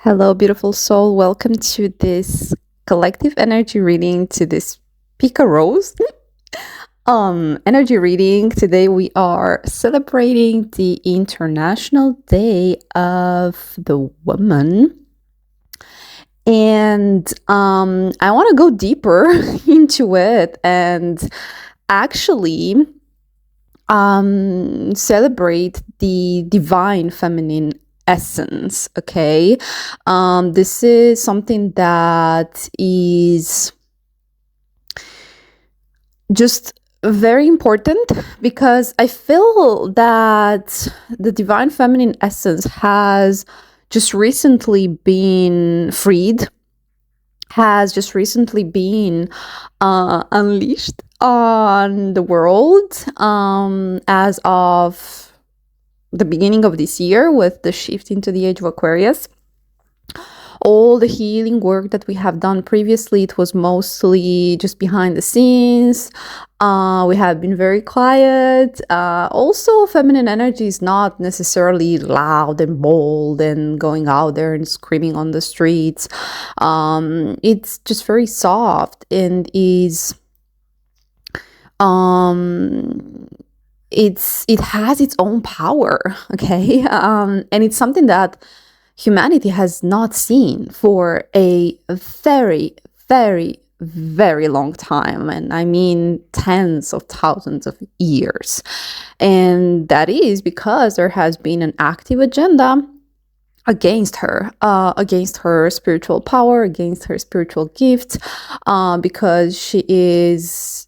Hello, beautiful soul. Welcome to this collective energy reading, to this Pika Rose energy reading. Today we are celebrating the International Day of the Woman. And I want to go deeper into it and actually celebrate the divine feminine essence. Okay, this is something that is just very important because I feel that the divine feminine essence has just recently been freed, has just recently been unleashed on the world as of the beginning of this year with the shift into the age of Aquarius. All the healing work that we have done previously, it was mostly just behind the scenes. We have been very quiet. Also, feminine energy is not necessarily loud and bold and going out there and screaming on the streets. It's just very soft and is it has its own power. Okay, and it's something that humanity has not seen for a very, very, very long time. And I mean tens of thousands of years. And that is because there has been an active agenda against her spiritual power, against her spiritual gift, because she is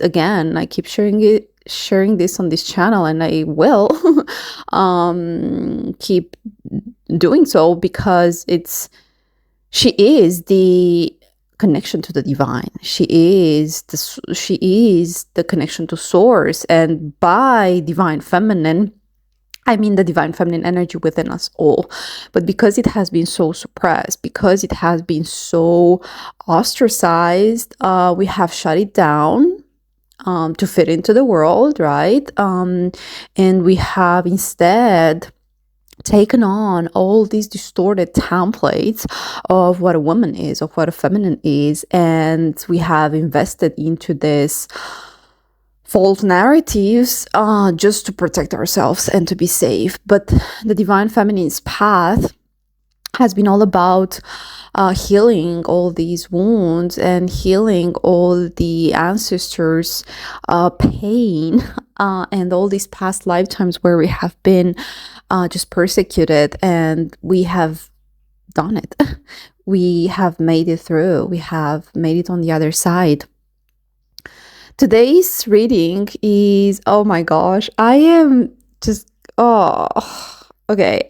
again, I keep sharing this on this channel, and I will keep doing so because she is the connection to the divine. She is the connection to source, and by divine feminine, I mean the divine feminine energy within us all. But because it has been so suppressed, because it has been so ostracized, we have shut it down to fit into the world, right? And we have instead taken on all these distorted templates of what a woman is, of what a feminine is, and we have invested into this false narratives just to protect ourselves and to be safe. But the divine feminine's path has been all about healing all these wounds and healing all the ancestors' pain and all these past lifetimes where we have been just persecuted, and we have done it. We have made it through. We have made it on the other side. Today's reading is, oh my gosh, I am just, okay.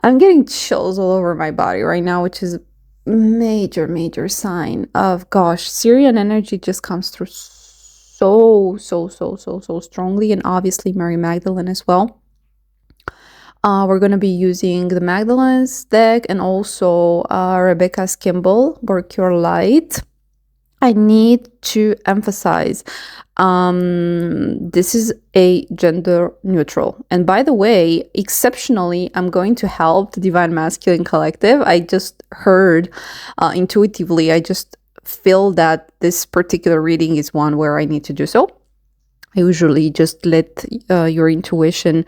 I'm getting chills all over my body right now, which is a major sign of, gosh, Syrian energy just comes through so strongly, and obviously Mary Magdalene as well. We're going to be using the Magdalene's deck and also Rebecca's Kimball, Work Your Light. I need to emphasize this is a gender neutral. And by the way, exceptionally, I'm going to help the Divine Masculine Collective. I just heard intuitively, I just feel that this particular reading is one where I need to do so. I usually just let your intuition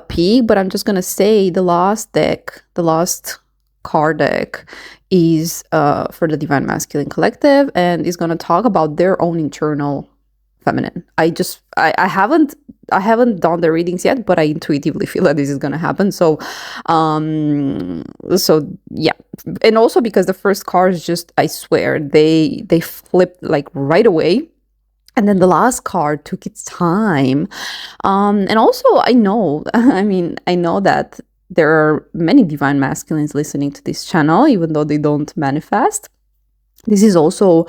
peak, but I'm just going to say the last card deck is for the Divine Masculine Collective, and is going to talk about their own internal feminine. I haven't done the readings yet, but I intuitively feel that this is going to happen. So yeah, and also because the first cards, just, I swear, they flipped like right away. And then the last card took its time. And also, I know that there are many divine masculines listening to this channel, even though they don't manifest. This is also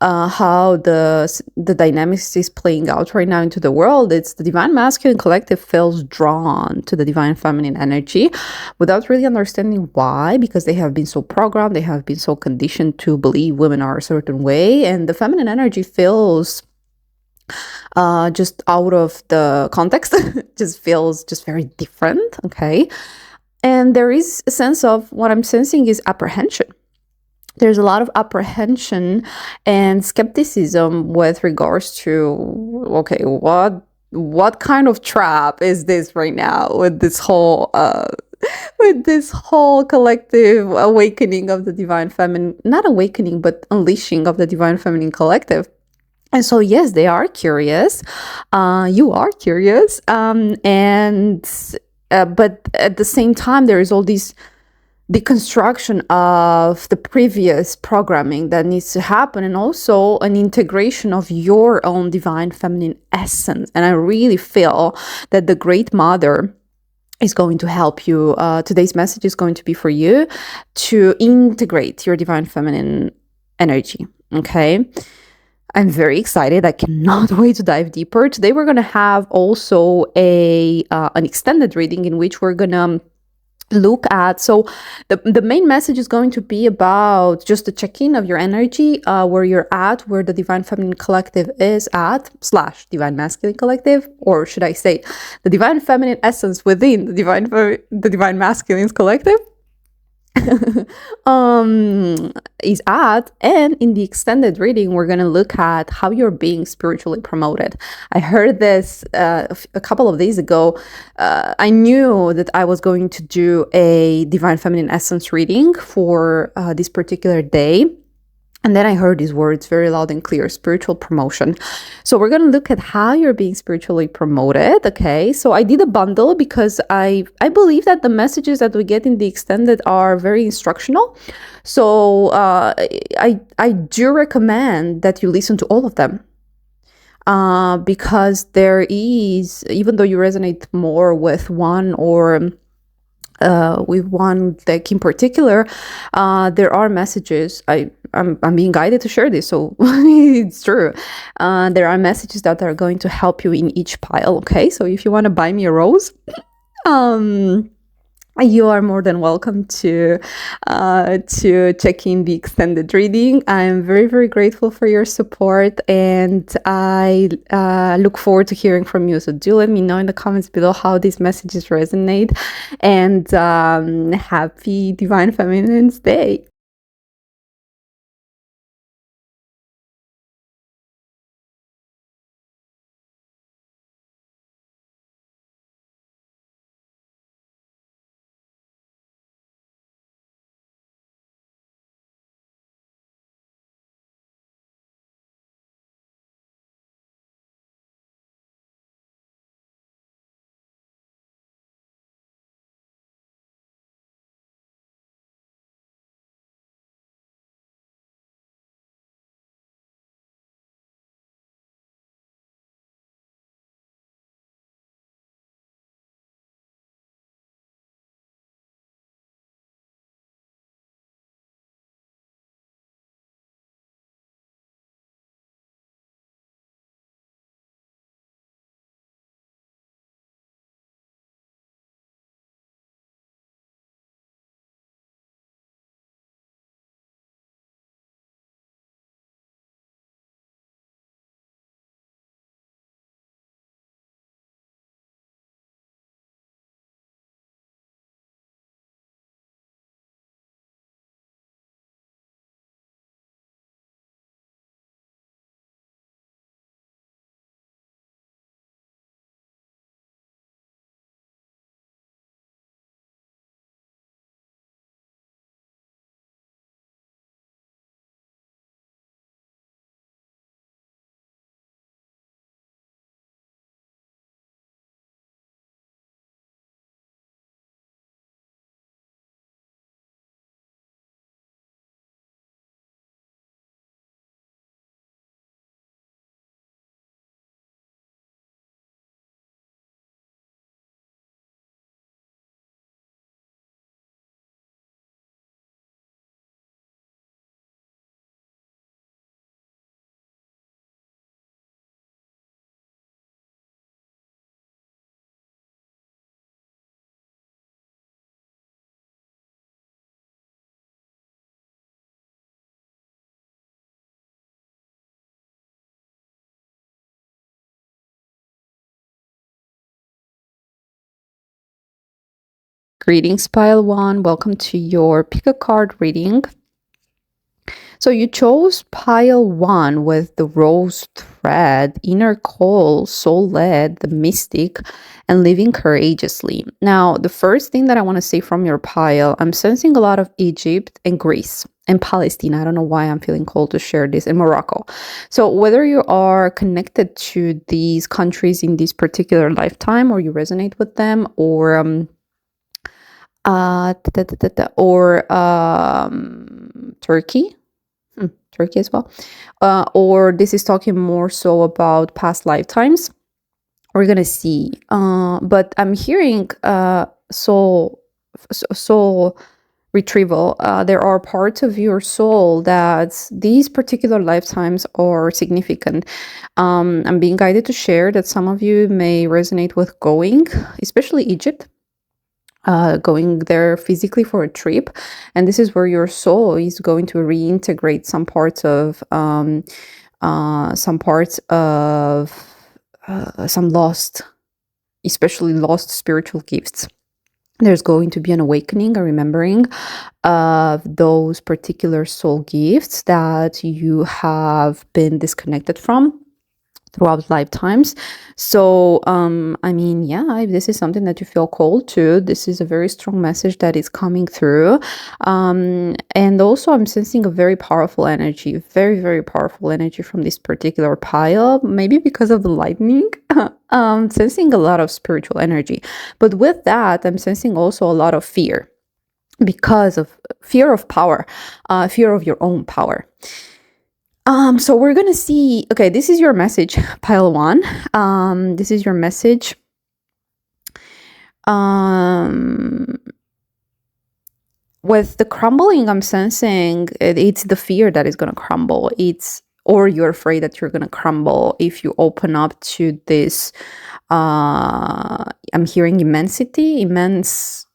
how the dynamics is playing out right now into the world. It's the Divine Masculine Collective feels drawn to the Divine Feminine energy without really understanding why, because they have been so programmed, they have been so conditioned to believe women are a certain way, and the feminine energy feels just out of the context, just feels just very different. Okay. And there is a sense of, what I'm sensing is apprehension. There's a lot of apprehension and skepticism with regards to, okay, what kind of trap is this right now with this whole collective awakening of the divine feminine, not awakening, but unleashing of the divine feminine collective. And so, yes, they are curious. You are curious. But at the same time, there is all these deconstruction of the previous programming that needs to happen, and also an integration of your own divine feminine essence. And I really feel that the Great Mother is going to help you. Today's message is going to be for you to integrate your divine feminine energy. Okay. I'm very excited. I cannot wait to dive deeper. Today we're going to have also an extended reading in which we're going to look at, so the main message is going to be about just the check-in of your energy, where you're at, where the divine feminine collective is at / divine masculine collective, or should I say the divine feminine essence within the divine masculine collective is at. And in the extended reading, we're going to look at how you're being spiritually promoted. I heard this a couple of days ago. I knew that I was going to do a divine feminine essence reading for this particular day. And then I heard these words very loud and clear: spiritual promotion. So we're going to look at how you're being spiritually promoted. Okay. So I did a bundle because I believe that the messages that we get in the extended are very instructional. So I do recommend that you listen to all of them. Because there is, even though you resonate more with one or with one deck in particular, there are messages. I'm being guided to share this, so it's true. There are messages that are going to help you in each pile. Okay, so if you want to buy me a rose, you are more than welcome to check in the extended reading. I'm very, very grateful for your support, and I look forward to hearing from you. So do let me know in the comments below how these messages resonate, and happy Divine Feminine's Day. Greetings, Pile One. Welcome to your pick a card reading. So you chose Pile 1 with the rose thread, inner call, soul-led, the mystic, and living courageously. Now, the first thing that I want to say from your pile, I'm sensing a lot of Egypt and Greece and Palestine. I don't know why I'm feeling called to share this, in Morocco. So whether you are connected to these countries in this particular lifetime, or you resonate with them, or Turkey. Turkey as well, or this is talking more so about past lifetimes. We're gonna see, but I'm hearing soul retrieval. There are parts of your soul that these particular lifetimes are significant. I'm being guided to share that some of you may resonate with going, especially Egypt, going there physically for a trip, and this is where your soul is going to reintegrate some parts of some lost, especially lost spiritual gifts. There's going to be an awakening, a remembering of those particular soul gifts that you have been disconnected from throughout lifetimes. So I mean, yeah, if this is something that you feel called to, this is a very strong message that is coming through. And also I'm sensing a very powerful energy, very, very powerful energy from this particular pile, maybe because of the lightning. Sensing a lot of spiritual energy, but with that I'm sensing also a lot of fear, because of fear of power, fear of your own power. So we're gonna see, okay, this is your message, pile 1. This is your message. With the crumbling, I'm sensing it's the fear that is gonna crumble. Or you're afraid that you're gonna crumble if you open up to this. I'm hearing immensity, immense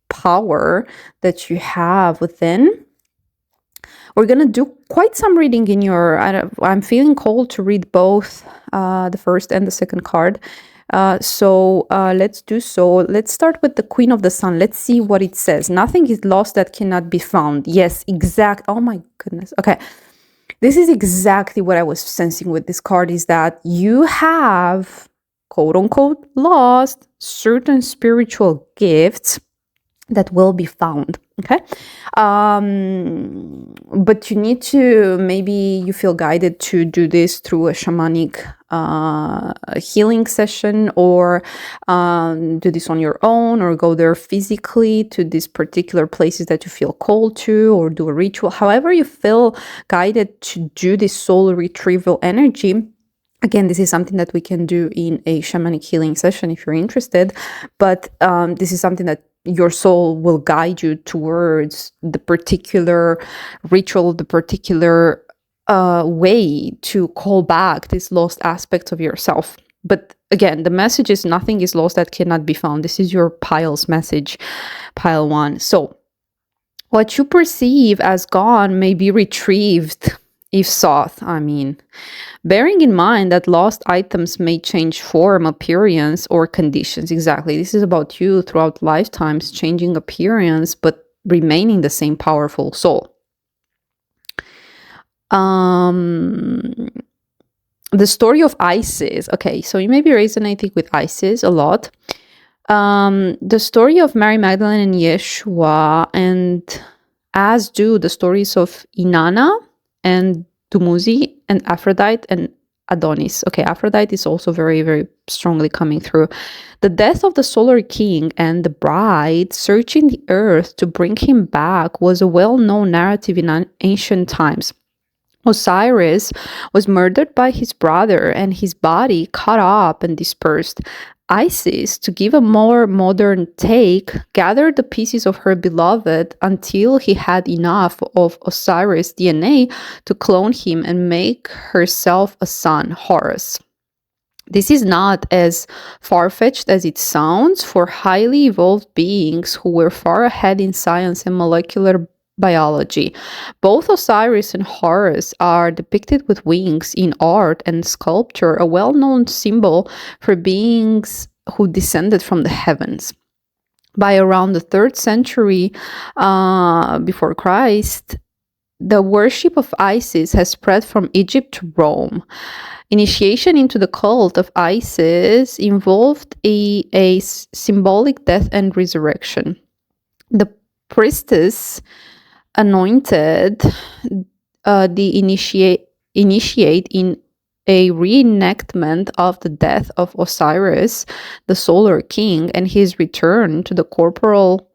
power that you have within. We're going to do quite some reading in your... I'm feeling called to read both the first and the second card. So let's do so. Let's start with the Queen of the Sun. Let's see what it says. Nothing is lost that cannot be found. Yes, exact. Oh my goodness. Okay. This is exactly what I was sensing with this card, is that you have, quote unquote, lost certain spiritual gifts that will be found. Okay. But you need to, maybe you feel guided to do this through a shamanic healing session, or do this on your own, or go there physically to these particular places that you feel called to, or do a ritual. However you feel guided to do this soul retrieval energy. Again, this is something that we can do in a shamanic healing session if you're interested, but this is something that your soul will guide you towards the particular ritual, the particular way to call back this lost aspect of yourself. But again, the message is nothing is lost that cannot be found. This is your pile's message, pile 1. So what you perceive as gone may be retrieved if sought. I mean, bearing in mind that lost items may change form, appearance, or conditions. Exactly. This is about you throughout lifetimes, changing appearance, but remaining the same powerful soul. The story of Isis. Okay, so you may be resonating with Isis a lot. The story of Mary Magdalene and Yeshua, and as do the stories of Inanna and Dumuzi and Aphrodite and Adonis. Okay, Aphrodite is also very, very strongly coming through. The death of the solar king and the bride searching the earth to bring him back was a well-known narrative in ancient times. Osiris was murdered by his brother and his body cut up and dispersed. Isis, to give a more modern take, gathered the pieces of her beloved until he had enough of Osiris' DNA to clone him and make herself a son, Horus. This is not as far-fetched as it sounds for highly evolved beings who were far ahead in science and molecular biology. Both Osiris and Horus are depicted with wings in art and sculpture, a well-known symbol for beings who descended from the heavens. By around the 3rd century before Christ, the worship of Isis has spread from Egypt to Rome. Initiation into the cult of Isis involved a symbolic death and resurrection. The priestess anointed the initiate in a reenactment of the death of Osiris, the solar king, and his return to the corporal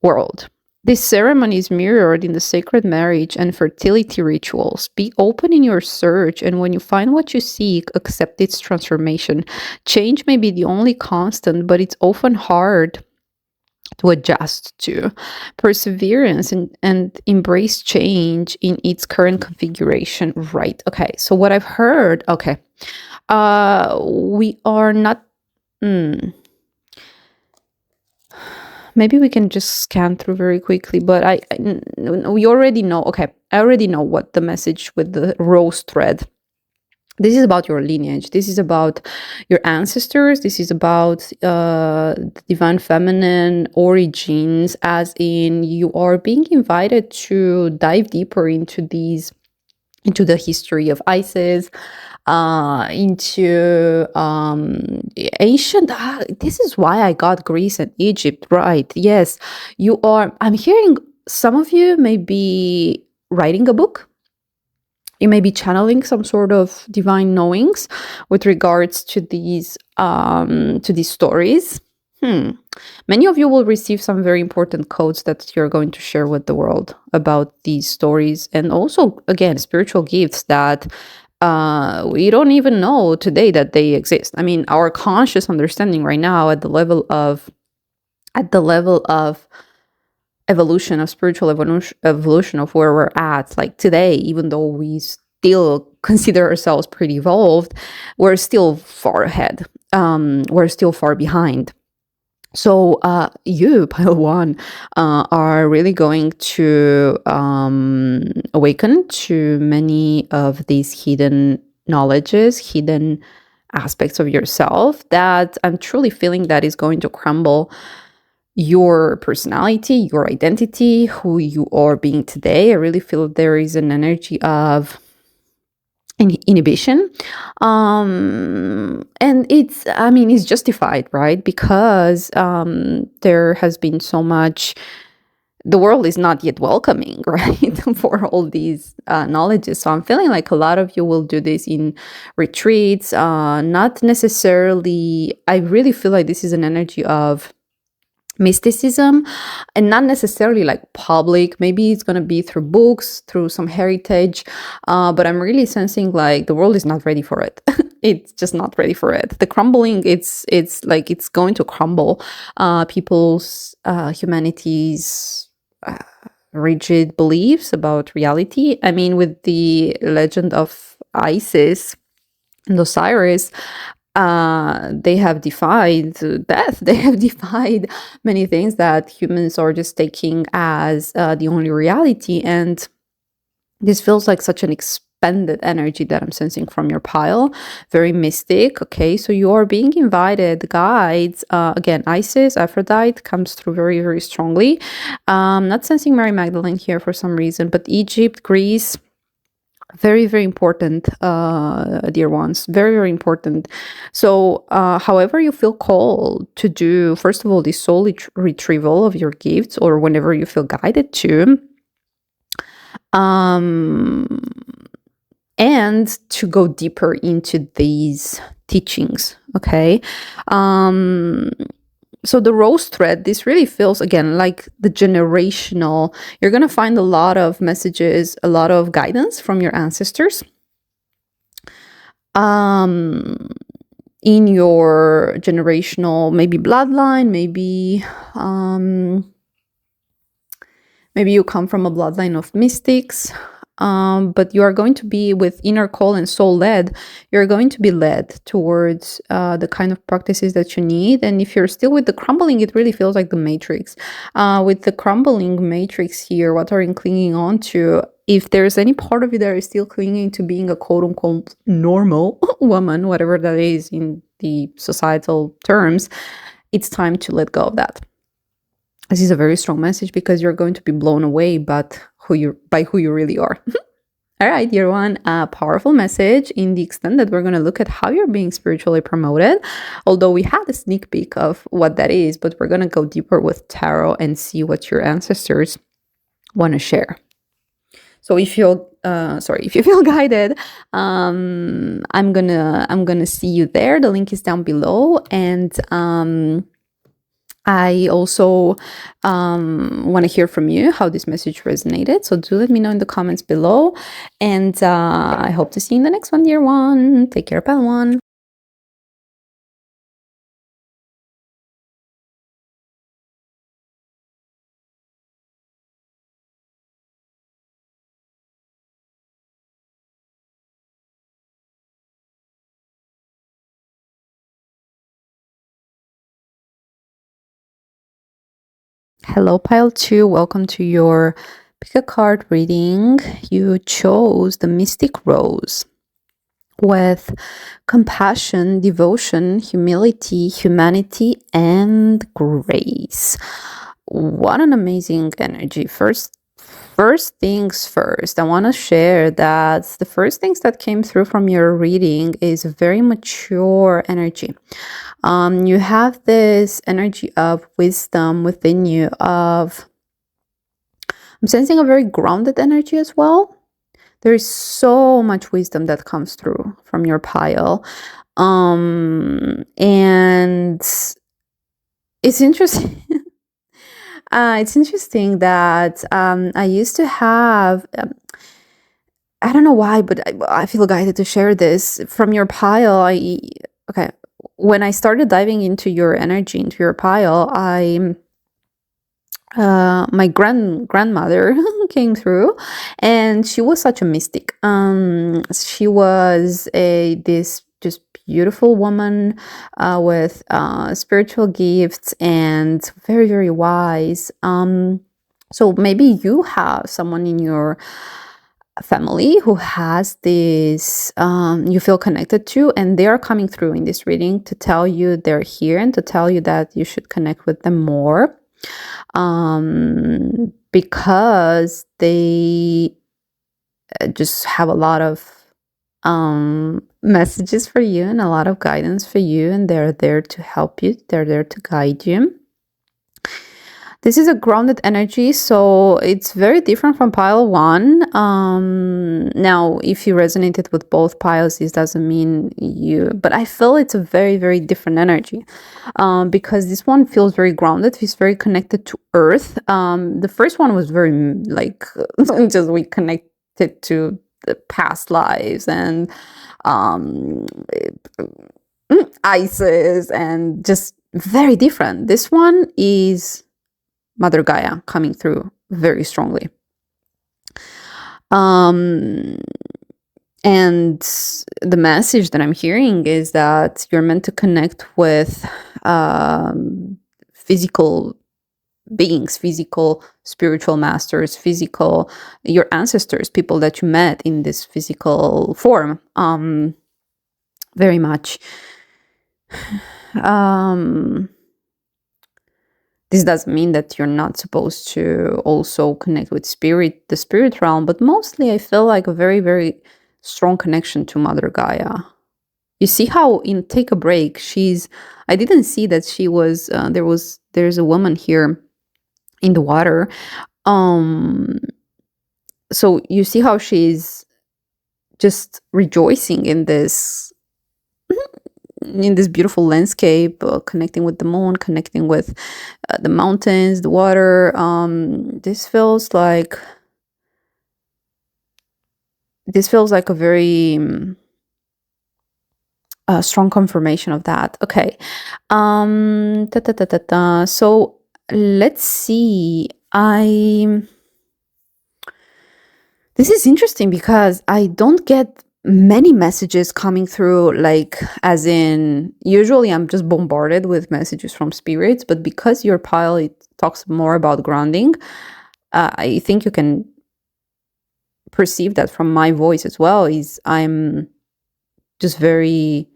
world. This ceremony is mirrored in the sacred marriage and fertility rituals. Be open in your search, and when you find what you seek, accept its transformation. Change may be the only constant, but it's often hard to adjust to. Perseverance and embrace change in its current configuration. Right. Okay. So what I've heard, okay. We are not maybe we can just scan through very quickly, but we already know, okay, I already know what the message with the rose thread. This is about your lineage. This is about your ancestors. This is about the divine feminine origins, as in you are being invited to dive deeper into the history of Isis, into ancient. This is why I got Greece and Egypt right. Yes, you are. I'm hearing some of you may be writing a book. You may be channeling some sort of divine knowings with regards to these stories. Many of you will receive some very important codes that you're going to share with the world about these stories, and also, again, spiritual gifts that we don't even know today that they exist. I mean, our conscious understanding right now at the level of evolution, of spiritual evolution of where we're at, like today, even though we still consider ourselves pretty evolved, we're still far ahead. We're still far behind. So you, Pile 1, are really going to awaken to many of these hidden knowledges, hidden aspects of yourself that I'm truly feeling that is going to crumble your personality, your identity, who you are being today. I really feel there is an energy of inhibition, and it's justified, right? Because there has been so much. The world is not yet welcoming, right, for all these knowledges. So I'm feeling like a lot of you will do this in retreats, not necessarily. I really feel like this is an energy of mysticism, and not necessarily like public. Maybe it's going to be through books, through some heritage, but I'm really sensing like the world is not ready for it. It's just not ready for it. The crumbling, it's like it's going to crumble people's humanity's rigid beliefs about reality. I mean, with the legend of Isis and Osiris, they have defied death. They have defied many things that humans are just taking as the only reality. And this feels like such an expanded energy that I'm sensing from your pile. Very mystic. Okay, so you are being invited, guides. Again, Isis, Aphrodite comes through very, very strongly. Not sensing Mary Magdalene here for some reason, but Egypt, Greece, very, very important, dear ones. Very, very important. So, however you feel called to do, first of all, the soul retrieval of your gifts, or whenever you feel guided to, and to go deeper into these teachings. Okay. So the rose thread, this really feels, again, like the generational. You're going to find a lot of messages, a lot of guidance from your ancestors in your generational, maybe bloodline, maybe you come from a bloodline of mystics. But you are going to be, with inner call and soul led, you're going to be led towards the kind of practices that you need. And if you're still with the crumbling, it really feels like the matrix. With the crumbling matrix here, what are you clinging on to? If there's any part of you that is still clinging to being a quote unquote normal woman, whatever that is in the societal terms, it's time to let go of that. This is a very strong message because you're going to be blown away by who you really are. All right, year one, a powerful message in the extent that we're going to look at how you're being spiritually promoted. Although we had a sneak peek of what that is, but we're going to go deeper with tarot and see what your ancestors want to share. So if you feel guided, I'm gonna see you there. The link is down below, and I also want to hear from you how this message resonated. So do let me know in the comments below. And I hope to see you in the next one, year one. Take care, pal one. Hello, pile 2. Welcome to your pick a card reading. You chose the Mystic Rose with compassion, devotion, humility, humanity, and grace. What an amazing energy. First things first, I want to share that the first things that came through from your reading is very mature energy. You have this energy of wisdom within you, I'm sensing a very grounded energy as well. There is so much wisdom that comes through from your pile. And it's interesting. It's interesting that I used to have, I don't know why, but I feel guided to share this from your pile. Okay, when I started diving into your energy, into your pile, my grandmother came through, and she was such a mystic. She was this just beautiful woman with spiritual gifts and very, very wise. So maybe you have someone in your family who has this you feel connected to, and they are coming through in this reading to tell you they're here and to tell you that you should connect with them more, because they just have a lot of messages for you and a lot of guidance for you, and they're there to help you, they're there to guide you. This is a grounded energy, so it's very different from pile 1. Now, if you resonated with both piles, this doesn't mean you, but I feel it's a very, very different energy, because this one feels very grounded. It's very connected to Earth. The first one was very like just we connected to the past lives and Isis, and just very different. This one is Mother Gaia coming through very strongly. And the message that I'm hearing is that you're meant to connect with physical beings, physical spiritual masters, your ancestors, people that you met in this physical form, very much. This doesn't mean that you're not supposed to also connect with the spirit realm, but mostly I feel like a very, very strong connection to Mother Gaia. You see how in Take a Break, I didn't see that she was, there's a woman here in the water. So you see how she's just rejoicing in this beautiful landscape, connecting with the moon, connecting with the mountains, the water. This feels like a very strong confirmation of that. Okay. So let's see. This is interesting because I don't get many messages coming through, like, as in, usually I'm just bombarded with messages from spirits, but because your pile, it talks more about grounding, I think you can perceive that from my voice as well, is I'm just very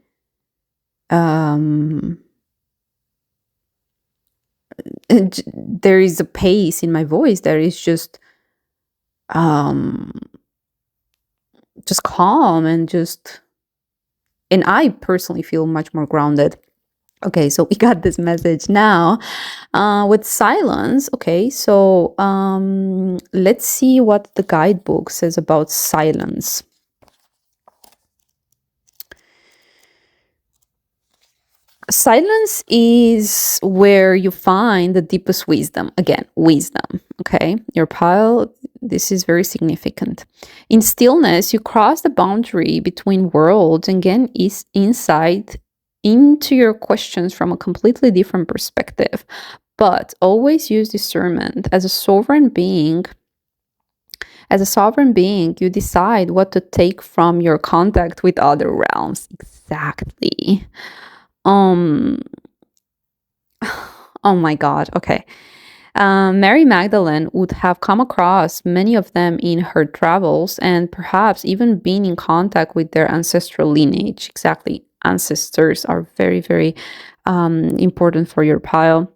there is a pace in my voice that is just calm and I personally feel much more grounded. Okay, so we got this message now with silence. Okay, so let's see what the guidebook says about silence. Silence is where you find the deepest wisdom. Again, wisdom. Okay, your pile, this is very significant. In stillness, you cross the boundary between worlds and gain insight into your questions from a completely different perspective. But always use discernment. As a sovereign being, you decide what to take from your contact with other realms. Exactly. Oh my God. Okay. Mary Magdalene would have come across many of them in her travels and perhaps even been in contact with their ancestral lineage. Exactly. Ancestors are very, very important for your pile.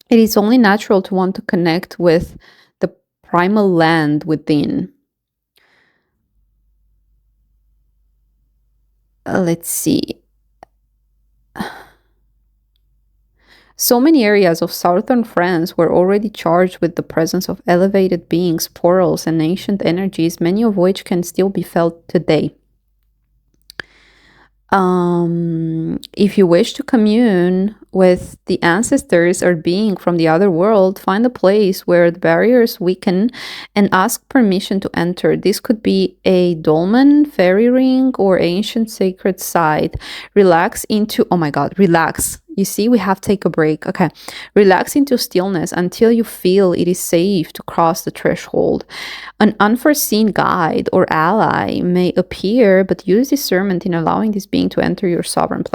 It is only natural to want to connect with the primal land within. Let's see. So many areas of southern France were already charged with the presence of elevated beings, portals, and ancient energies, many of which can still be felt today. If you wish to commune with the ancestors or being from the other world, find a place where the barriers weaken and ask permission to enter. This could be a dolmen, fairy ring, or ancient sacred site. Relax into, oh my God, relax. You see, we have to take a break. Okay. Relax into stillness until you feel it is safe to cross the threshold. An unforeseen guide or ally may appear, but use discernment in allowing this being to enter your sovereign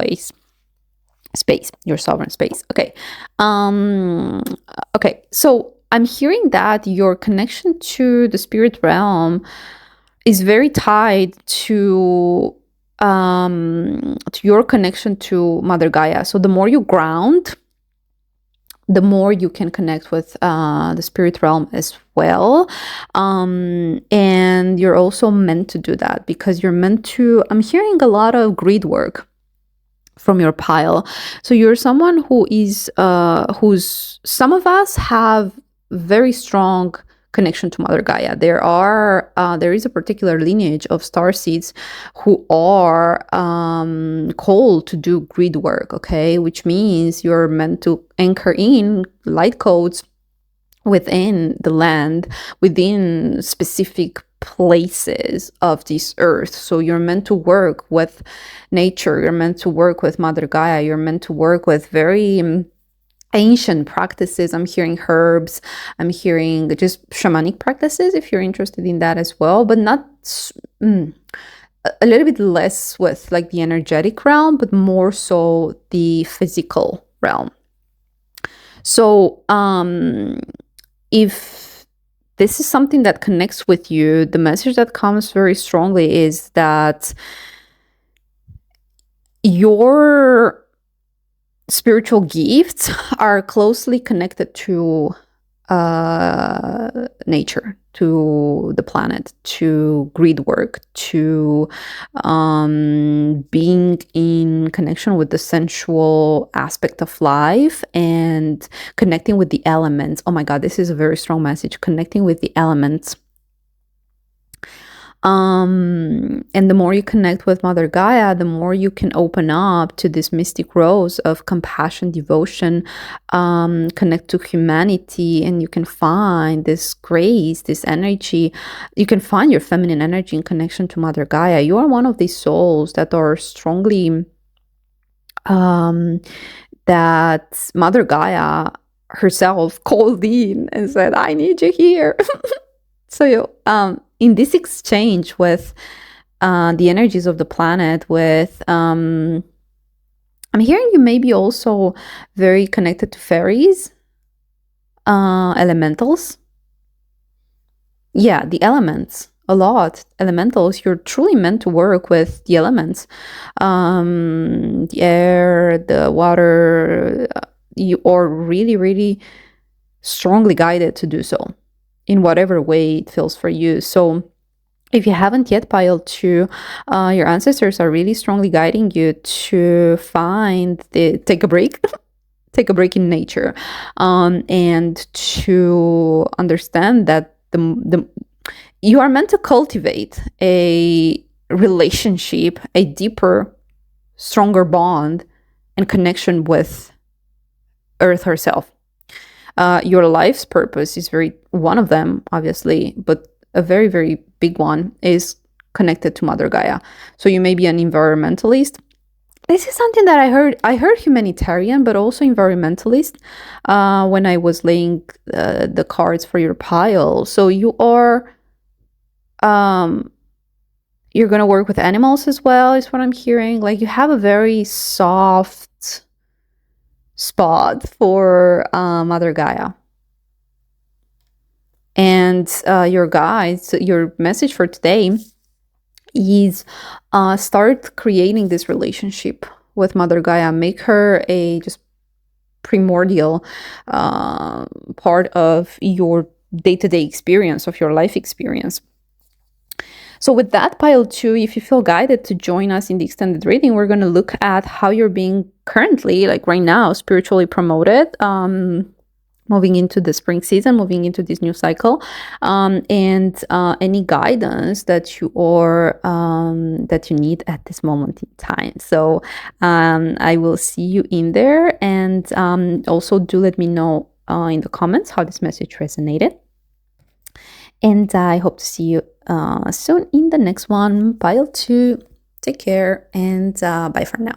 space, your sovereign space. Okay. Okay. So I'm hearing that your connection to the spirit realm is very tied to your connection to Mother Gaia. So the more you ground, the more you can connect with the spirit realm as well. And you're also meant to do that because you're meant to, I'm hearing a lot of grid work from your pile. So you're someone who is, some of us have very strong connection to Mother Gaia. There is a particular lineage of starseeds who are called to do grid work, okay? Which means you're meant to anchor in light codes within the land, within specific places of this earth. So you're meant to work with nature, you're meant to work with Mother Gaia, you're meant to work with very ancient practices. I'm hearing herbs, I'm hearing just shamanic practices if you're interested in that as well, but not a little bit less with like the energetic realm, but more so the physical realm. So if this is something that connects with you, the message that comes very strongly is that your spiritual gifts are closely connected to nature, to the planet, to grid work, to being in connection with the sensual aspect of life and connecting with the elements. Oh my God, this is a very strong message, connecting with the elements. And the more you connect with Mother Gaia, the more you can open up to this mystic rose of compassion, devotion, connect to humanity, and you can find this grace, this energy. You can find your feminine energy in connection to Mother Gaia. You are one of these souls that are strongly that Mother Gaia herself called in and said, I need you here. So in this exchange with the energies of the planet, with I'm hearing you may be also very connected to fairies, elementals. Yeah, the elements a lot. Elementals, you're truly meant to work with the elements, the air, the water. You are really, really strongly guided to do so in whatever way it feels for you. So if you haven't yet, pile 2, your ancestors are really strongly guiding you to take a break, take a break in nature, and to understand that you are meant to cultivate a relationship, a deeper, stronger bond and connection with Earth herself. Your life's purpose is one of them, obviously, but a very, very big one is connected to Mother Gaia. So you may be an environmentalist. This is something that I heard. I heard humanitarian, but also environmentalist when I was laying the cards for your pile. So you are, you're going to work with animals as well, is what I'm hearing. Like you have a very soft spot for Mother Gaia. And your guides, your message for today is start creating this relationship with Mother Gaia. Make her a just primordial part of your day-to-day experience, of your life experience. So with that, pile 2, if you feel guided to join us in the extended reading, we're going to look at how you're being currently, like right now, spiritually promoted, moving into the spring season, moving into this new cycle, and any guidance that you need at this moment in time. So I will see you in there, and also do let me know in the comments how this message resonated. And I hope to see you soon in the next one. Pile 2, take care, and bye for now.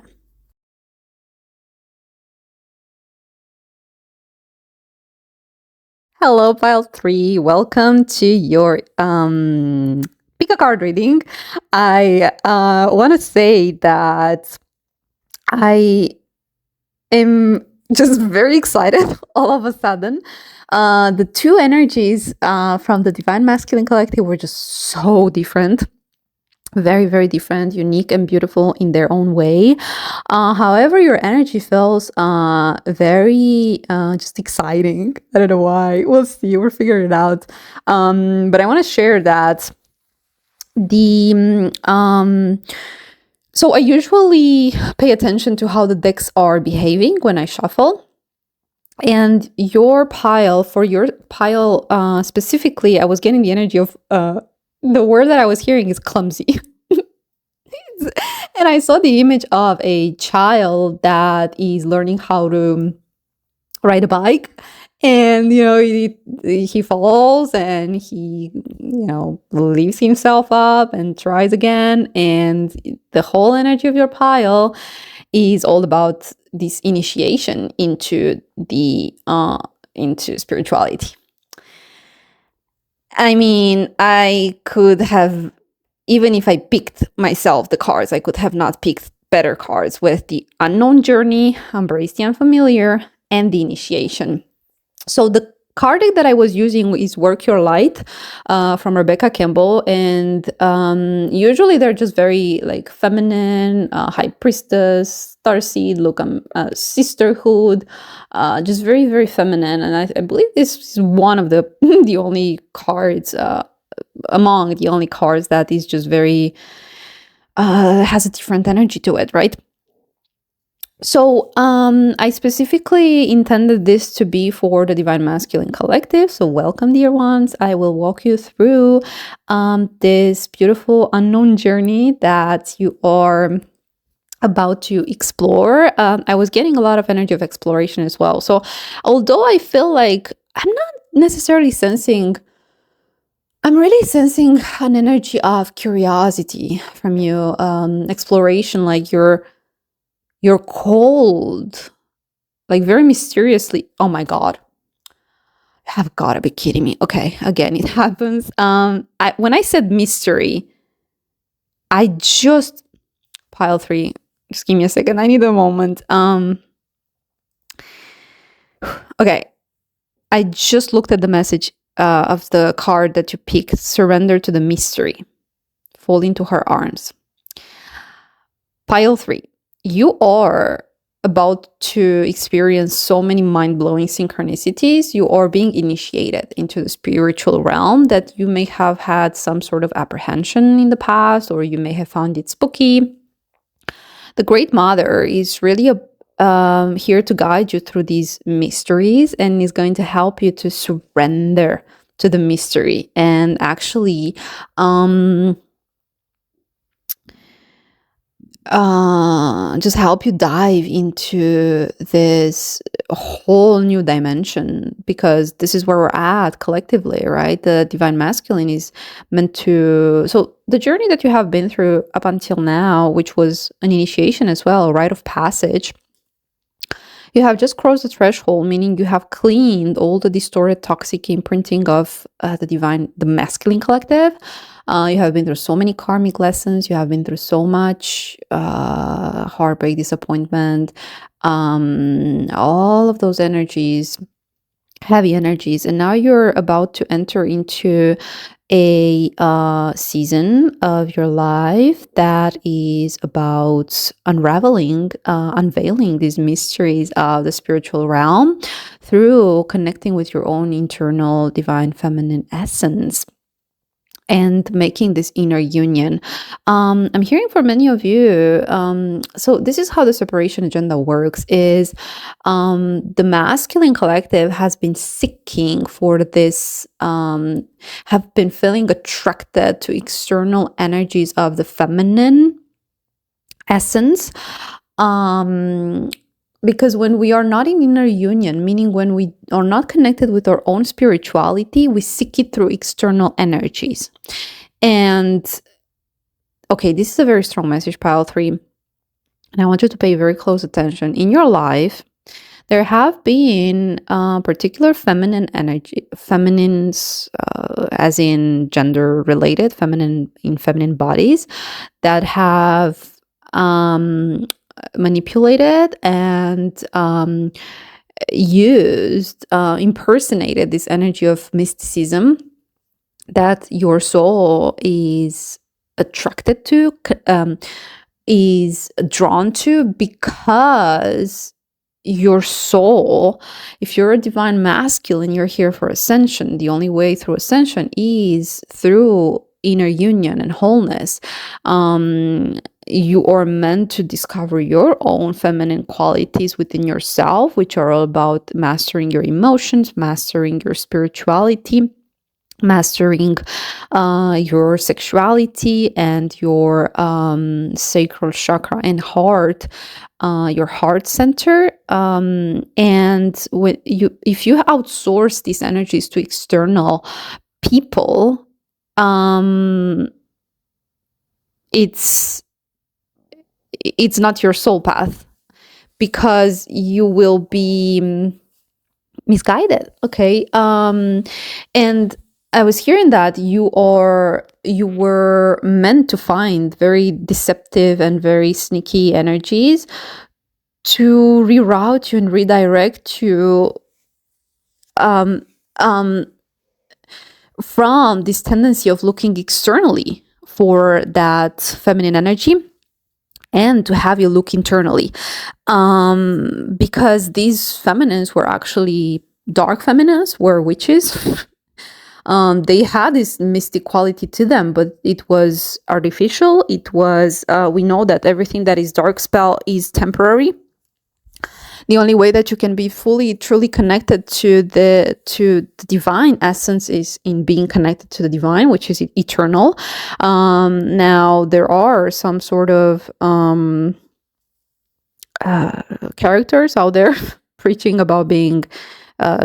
Hello, pile 3. Welcome to your pick a card reading. I want to say that I am just very excited all of a sudden. The 2 energies from the Divine Masculine Collective were just so different. Very, very different, unique and beautiful in their own way. However, your energy feels very just exciting. I don't know why. We'll see. We'll figure it out. But I want to share that so I usually pay attention to how the decks are behaving when I shuffle. And your pile specifically, I was getting the energy of the word that I was hearing is clumsy. And I saw the image of a child that is learning how to ride a bike, and he falls and he lifts himself up and tries again, and the whole energy of your pile is all about this initiation into spirituality. I mean, I could have, even if I picked myself the cards, I could have not picked better cards with the unknown journey, embrace the unfamiliar, and the initiation. So the card deck that I was using is Work Your Light from Rebecca Campbell, and usually they're just very like feminine, High Priestess, Starseed, look, Sisterhood, just very, very feminine. And I believe this is one of the the only cards among the only cards that is just very has a different energy to it, right? So I specifically intended this to be for the Divine Masculine Collective. So welcome, dear ones. I will walk you through this beautiful unknown journey that you are about to explore. I was getting a lot of energy of exploration as well. So although I feel like I'm not necessarily sensing, I'm really sensing an energy of curiosity from you, exploration, like you're cold, like very mysteriously. Oh my God. Have gotta be kidding me. Okay, again, it happens. When I said mystery, I just, pile 3, just give me a second. I need a moment. Okay, I just looked at the message of the card that you picked, surrender to the mystery, fall into her arms. Pile 3, you are about to experience so many mind-blowing synchronicities. You are being initiated into the spiritual realm that you may have had some sort of apprehension in the past, or you may have found it spooky. The Great Mother is really here to guide you through these mysteries, and is going to help you to surrender to the mystery and actually just help you dive into this whole new dimension, because this is where we're at collectively, right? The divine masculine is meant to, so the journey that you have been through up until now, which was an initiation as well, a rite of passage, you have just crossed the threshold, meaning you have cleaned all the distorted toxic imprinting of the masculine collective. You have been through so many karmic lessons. You have been through so much heartbreak, disappointment, all of those energies, heavy energies. And now you're about to enter into a season of your life that is about unveiling these mysteries of the spiritual realm through connecting with your own internal divine feminine essence and making this inner union. I'm hearing for many of you, so this is how the separation agenda works, is the masculine collective has been seeking for this, have been feeling attracted to external energies of the feminine essence. Because when we are not in inner union, meaning when we are not connected with our own spirituality, we seek it through external energies. And okay, this is a very strong message, pile 3. And I want you to pay very close attention. In your life, there have been particular feminine energy, feminines, as in gender related, feminine in feminine bodies, that have manipulated and impersonated this energy of mysticism that your soul is attracted to, is drawn to, because your soul, if you're a divine masculine, you're here for ascension. The only way through ascension is through inner union and wholeness. You are meant to discover your own feminine qualities within yourself, which are all about mastering your emotions, mastering your spirituality, mastering your sexuality and your sacral chakra and heart, your heart center. And if you outsource these energies to external people, it's not your soul path, because you will be misguided. Okay. And I was hearing that you were meant to find very deceptive and very sneaky energies to reroute you and redirect you from this tendency of looking externally for that feminine energy, and to have you look internally, because these feminines were actually dark feminines, were witches. They had this mystic quality to them, but it was artificial. It was, we know that everything that is dark spell is temporary. The only way that you can be fully, truly connected to the divine essence is in being connected to the divine, which is eternal. Now, there are some sort of characters out there preaching about being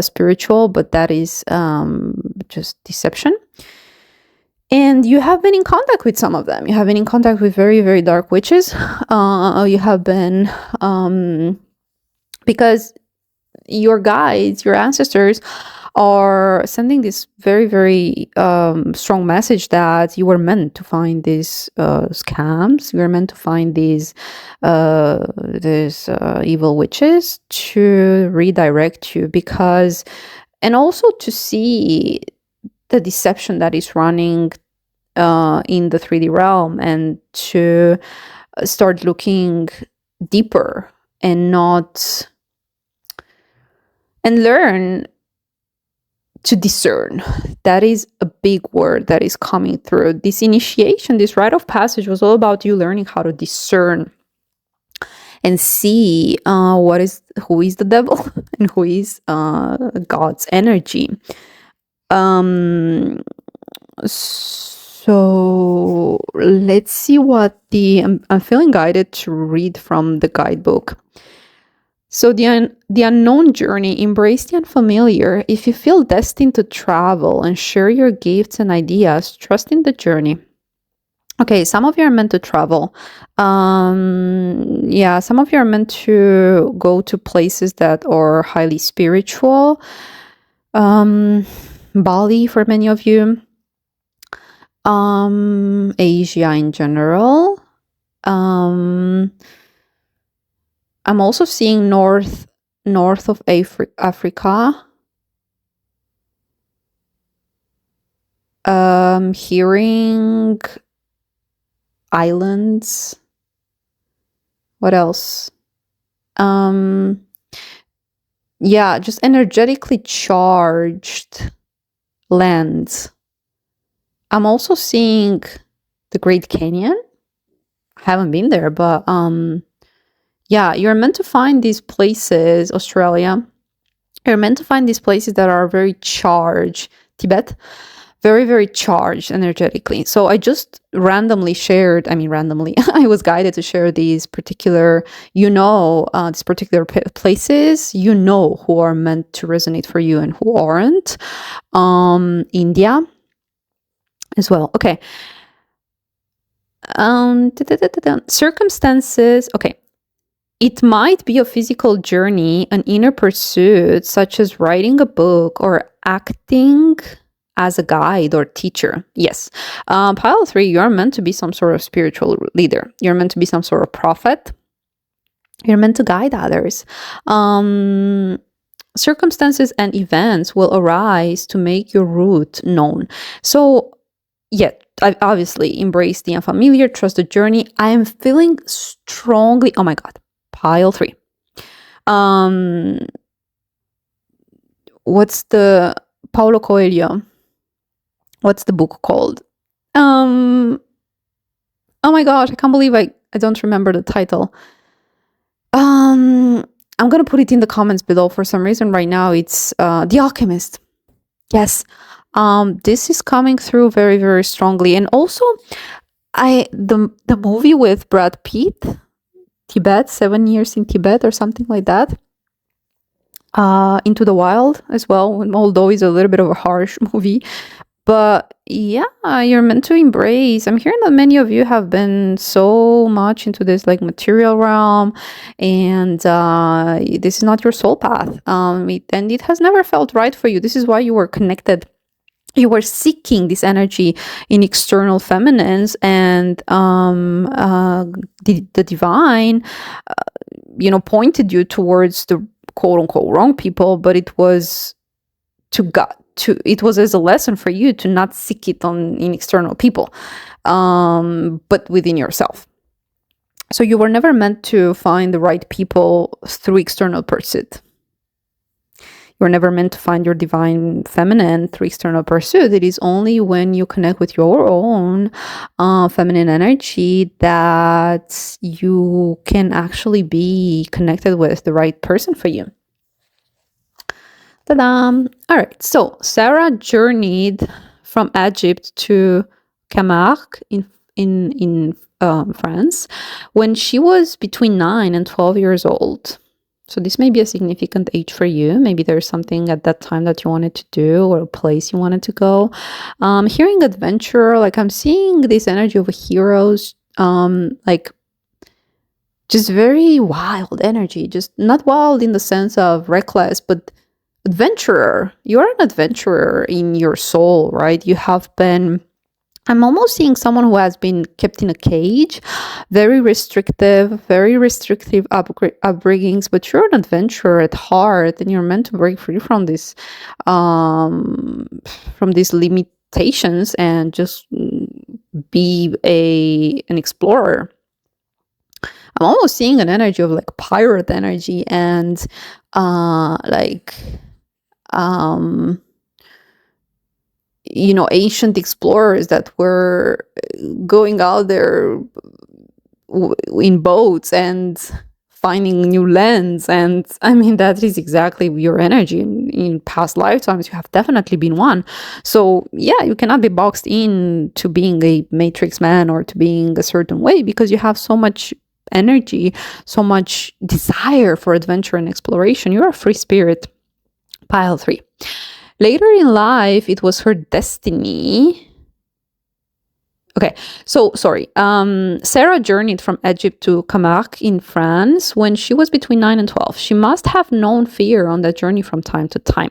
spiritual, but that is just deception. And you have been in contact with some of them. You have been in contact with very, very dark witches. You have been... because your guides, your ancestors, are sending this very, very strong message that you were meant to find these scams. You were meant to find these evil witches to redirect you, because, and also to see the deception that is running in the 3D realm, and to start looking deeper and not, and learn to discern. That is a big word that is coming through. This initiation, this rite of passage was all about you learning how to discern and see who is the devil and who is God's energy. So let's see what I'm feeling guided to read from the guidebook. So the unknown journey, embrace the unfamiliar. If you feel destined to travel and share your gifts and ideas, trust in the journey. Okay, some of you are meant to travel. Yeah, some of you are meant to go to places that are highly spiritual. Bali for many of you. Asia in general. I'm also seeing north of Africa. Hearing islands. What else? Yeah, just energetically charged lands. I'm also seeing the Great Canyon. I haven't been there, but yeah, you're meant to find these places, Australia. You're meant to find these places that are very charged. Tibet, very, very charged energetically. So I just randomly shared, I was guided to share these particular, these particular places, who are meant to resonate for you and who aren't. India as well. Okay. Circumstances. Okay. It might be a physical journey, an inner pursuit, such as writing a book or acting as a guide or teacher. Yes. Pile 3, you're meant to be some sort of spiritual leader. You're meant to be some sort of prophet. You're meant to guide others. Circumstances and events will arise to make your route known. So, yeah, I obviously embrace the unfamiliar, trust the journey. I am feeling strongly, oh my God, pile 3. What's the Paulo Coelho? What's the book called? Oh my gosh, I can't believe I don't remember the title. I'm gonna put it in the comments below. For some reason right now it's The Alchemist. Yes. This is coming through very, very strongly. And also the movie with Brad Pitt, Tibet, 7 Years in Tibet or something like that. Into the Wild as well, although it's a little bit of a harsh movie. But yeah, you're meant to embrace. I'm hearing that many of you have been so much into this like material realm, and this is not your soul path. And it has never felt right for you. This is why you were connected. You were seeking this energy in external feminines, and the divine, pointed you towards the quote unquote wrong people, but it was it was as a lesson for you to not seek it in external people, but within yourself. So you were never meant to find the right people through external pursuit. You were never meant to find your divine feminine through external pursuit. It is only when you connect with your own feminine energy that you can actually be connected with the right person for you. Ta-da! All right, so Sarah journeyed from Egypt to Camargue in France when she was between 9 and 12 years old. So this may be a significant age for you. Maybe there's something at that time that you wanted to do or a place you wanted to go. Hearing adventure, like I'm seeing this energy of heroes, like just very wild energy, just not wild in the sense of reckless, but adventurer. You're an adventurer in your soul, right? You have been, I'm almost seeing someone who has been kept in a cage, very restrictive upbringings, but you're an adventurer at heart, and you're meant to break free from these limitations and just be an explorer. I'm almost seeing an energy of like pirate energy and like ancient explorers that were going out there in boats and finding new lands. And I mean, that is exactly your energy. In past lifetimes, you have definitely been one. So yeah, you cannot be boxed in to being a matrix man or to being a certain way, because you have so much energy, so much desire for adventure and exploration. You're a free spirit. Pile 3. Later in life, it was her destiny. Okay, so sorry. Sarah journeyed from Egypt to Camargue in France when she was between 9 and 12. She must have known fear on that journey from time to time.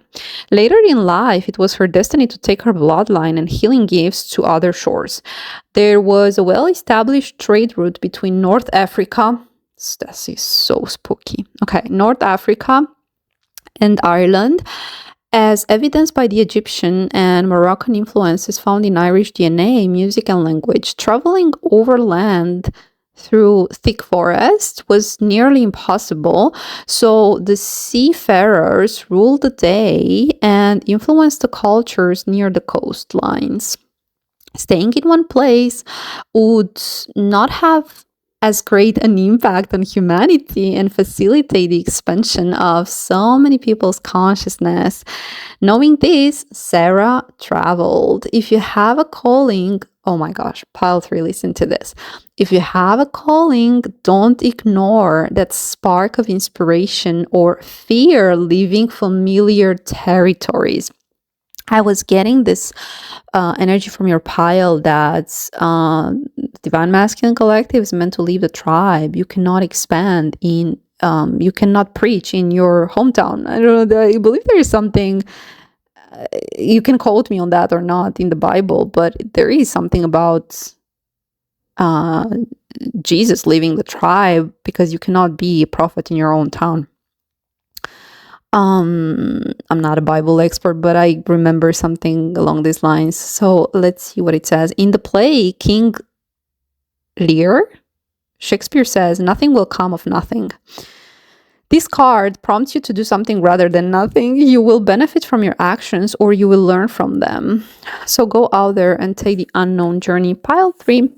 Later in life, it was her destiny to take her bloodline and healing gifts to other shores. There was a well-established trade route between North Africa. This is so spooky. Okay, North Africa and Ireland, as evidenced by the Egyptian and Moroccan influences found in Irish DNA, music, and language. Traveling overland through thick forest was nearly impossible, so the seafarers ruled the day and influenced the cultures near the coastlines. Staying in one place would not have as great an impact on humanity and facilitate the expansion of so many people's consciousness. Knowing this, Sarah traveled. If you have a calling, oh my gosh, pile 3, listen to this. If you have a calling, don't ignore that spark of inspiration or fear leaving familiar territories. I was getting this energy from your pile that Divine Masculine Collective is meant to leave the tribe. You cannot expand in, you cannot preach in your hometown. I don't know, I believe there is something, you can quote me on that or not, in the Bible, but there is something about Jesus leaving the tribe, because you cannot be a prophet in your own town. I'm not a Bible expert, but I remember something along these lines. So let's see what it says. In the play King Lear, Shakespeare says, "Nothing will come of nothing." This card prompts you to do something rather than nothing. You will benefit from your actions, or you will learn from them. So go out there and take the unknown journey. Pile 3.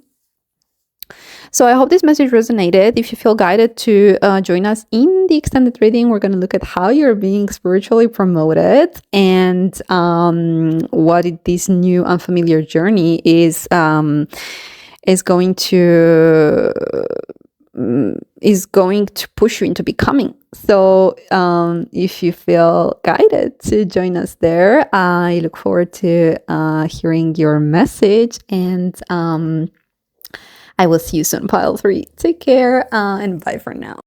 So I hope this message resonated. If you feel guided to join us in the extended reading, we're going to look at how you're being spiritually promoted and what this new unfamiliar journey is going to push you into becoming. So if you feel guided to join us there, I look forward to hearing your message, and I will see you soon, pile 3. Take care and bye for now.